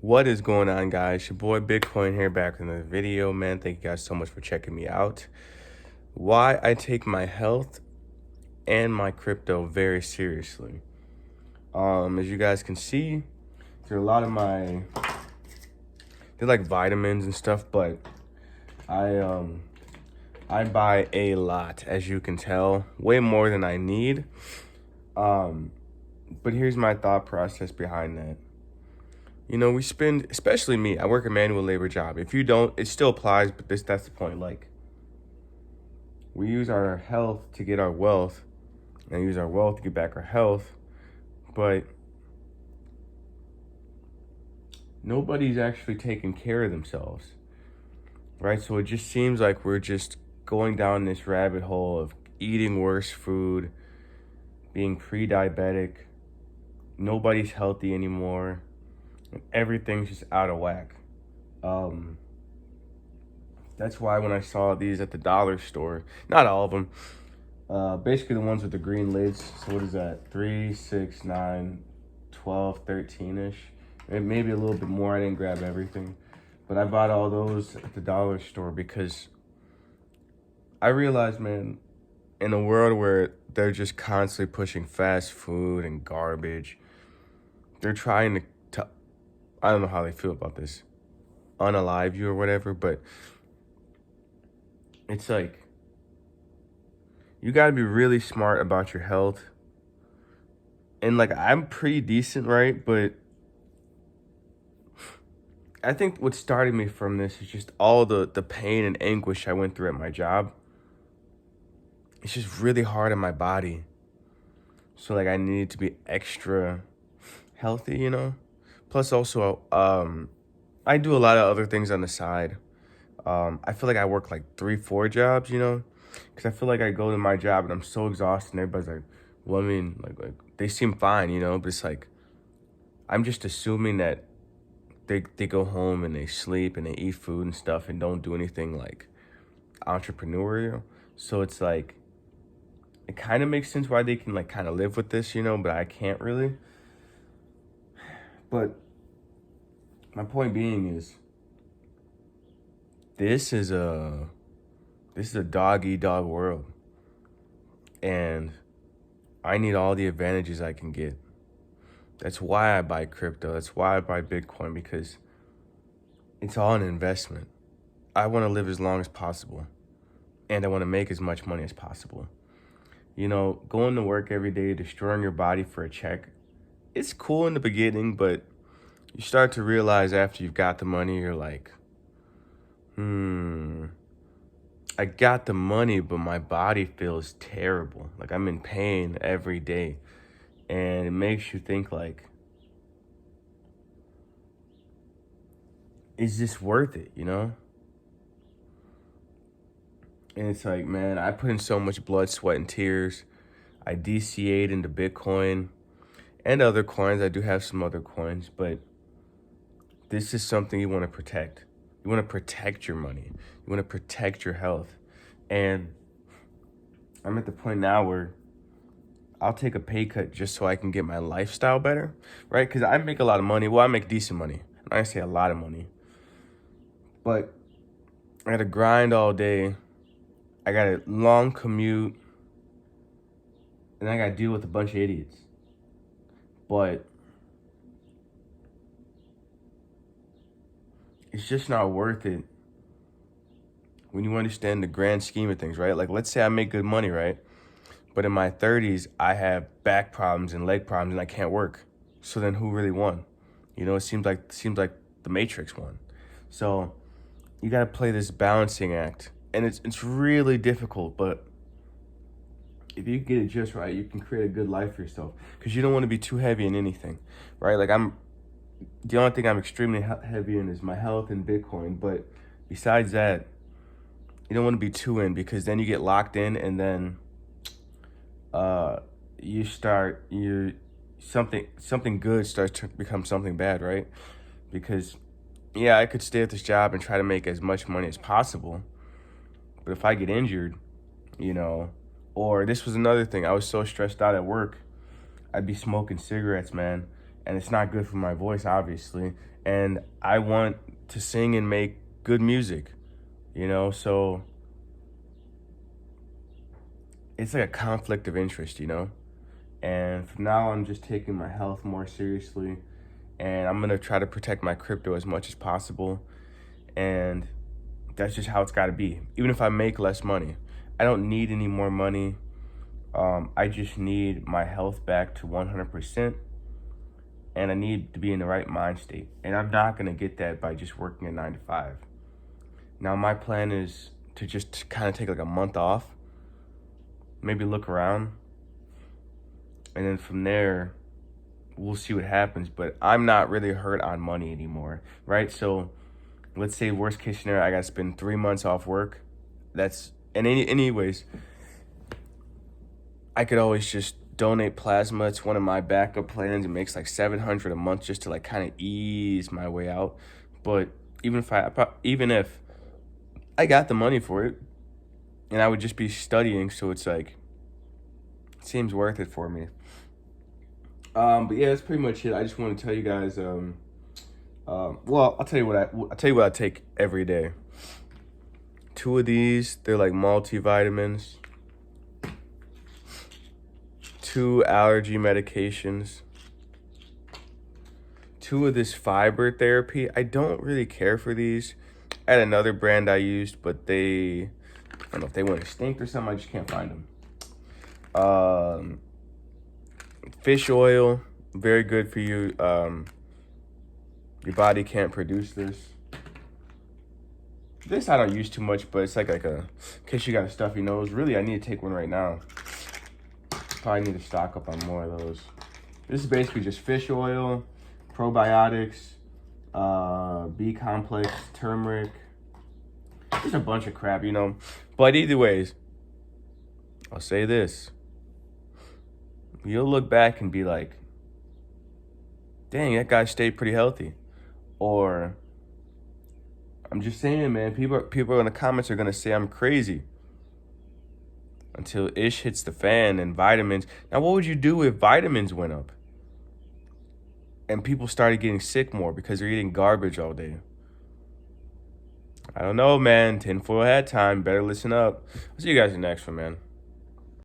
What is going on, guys? Your boy Bitcoin here, back with another video, man. Thank you guys so much for checking me out. Why I take my health and my crypto very seriously. As you guys can see, there are a lot of they're like vitamins and stuff, but I buy a lot, as you can tell, way more than I need. But here's my thought process behind that. You know, we spend, especially me, I work a manual labor job. If you don't, it still applies, but that's the point. Like, we use our health to get our wealth, and use our wealth to get back our health, but nobody's actually taking care of themselves, right? So it just seems like we're just going down this rabbit hole of eating worse food, being pre-diabetic, nobody's healthy anymore. Everything's just out of whack. That's why when I saw these at the dollar store, not all of them, basically the ones with the green lids. So what is that? 3, 6, 9, 12, 13-ish. Maybe a little bit more. I didn't grab everything. But I bought all those at the dollar store because I realized, man, in a world where they're just constantly pushing fast food and garbage, they're trying to I don't know how they feel about this, unalive you or whatever, but it's like, you gotta be really smart about your health. And like, I'm pretty decent, right? But I think what started me from this is just all the pain and anguish I went through at my job. It's just really hard on my body. So like, I needed to be extra healthy, you know? Plus also, I do a lot of other things on the side. I feel like I work like 3, 4 jobs, you know? Because I feel like I go to my job and I'm so exhausted and everybody's like, well, I mean, like they seem fine, you know? But it's like, I'm just assuming that they go home and they sleep and they eat food and stuff and don't do anything like entrepreneurial. So it's like, it kind of makes sense why they can like kind of live with this, you know? But I can't really. But my point being is, this is a dog eat dog world, and I need all the advantages I can get. That's why I buy crypto. That's why I buy Bitcoin, because it's all an investment. I want to live as long as possible, and I want to make as much money as possible. You know, going to work every day, destroying your body for a check, it's cool in the beginning, but you start to realize after you've got the money, you're like, I got the money, but my body feels terrible. Like, I'm in pain every day. And it makes you think like, is this worth it, you know? And it's like, man, I put in so much blood, sweat, and tears. I DCA'd into Bitcoin and other coins. I do have some other coins, but this is something you want to protect. You want to protect your money. You want to protect your health. And I'm at the point now where I'll take a pay cut just so I can get my lifestyle better, right? Because I make a lot of money. Well, I make decent money. I say a lot of money. But I got to grind all day. I got a long commute. And I got to deal with a bunch of idiots. But it's just not worth it when you understand the grand scheme of things, right? Like, let's say I make good money, right? But in my 30s, I have back problems and leg problems and I can't work. So then who really won? You know, it seems like the Matrix won. So you got to play this balancing act. And it's really difficult, but if you get it just right, you can create a good life for yourself, because you don't want to be too heavy in anything, right? Like, the only thing I'm extremely heavy in is my health and Bitcoin. But besides that, you don't want to be too in, because then you get locked in, and then something good starts to become something bad, right? Because yeah, I could stay at this job and try to make as much money as possible, but if I get injured, you know, or this was another thing, I was so stressed out at work, I'd be smoking cigarettes, man, and it's not good for my voice, obviously. And I want to sing and make good music, you know? So it's like a conflict of interest, you know? And from now, I'm just taking my health more seriously, and I'm gonna try to protect my crypto as much as possible. And that's just how it's gotta be. Even if I make less money, I don't need any more money. I just need my health back to 100%, and I need to be in the right mind state. And I'm not gonna get that by just working a 9 to 5. Now, my plan is to just kind of take like a month off, maybe look around, and then from there, we'll see what happens. But I'm not really hurt on money anymore, right? So let's say worst case scenario, I gotta spend 3 months off work. Anyways, I could always just donate plasma. It's one of my backup plans. It makes like $700 a month just to like kind of ease my way out. But even if I got the money for it, and I would just be studying, so it's like, it seems worth it for me. But yeah, that's pretty much it. I just want to tell you guys. Well, I'll tell you what I take every day. 2 of these, they're like multivitamins. 2 allergy medications. 2 of this fiber therapy. I don't really care for these. I had another brand I used, but I don't know if they went extinct or something. I just can't find them. Fish oil, very good for you. Your body can't produce this. This I don't use too much, but it's like a, in case you got a stuffy nose. Really, I need to take one right now. Probably need to stock up on more of those. This is basically just fish oil, probiotics, B complex, turmeric. There's a bunch of crap, you know. But either ways, I'll say this. You'll look back and be like, dang, that guy stayed pretty healthy. Or, I'm just saying, man, people in the comments are going to say I'm crazy. Until ish hits the fan and vitamins. Now, what would you do if vitamins went up? And people started getting sick more because they're eating garbage all day? I don't know, man. Tinfoil hat time. Better listen up. I'll see you guys in the next one, man.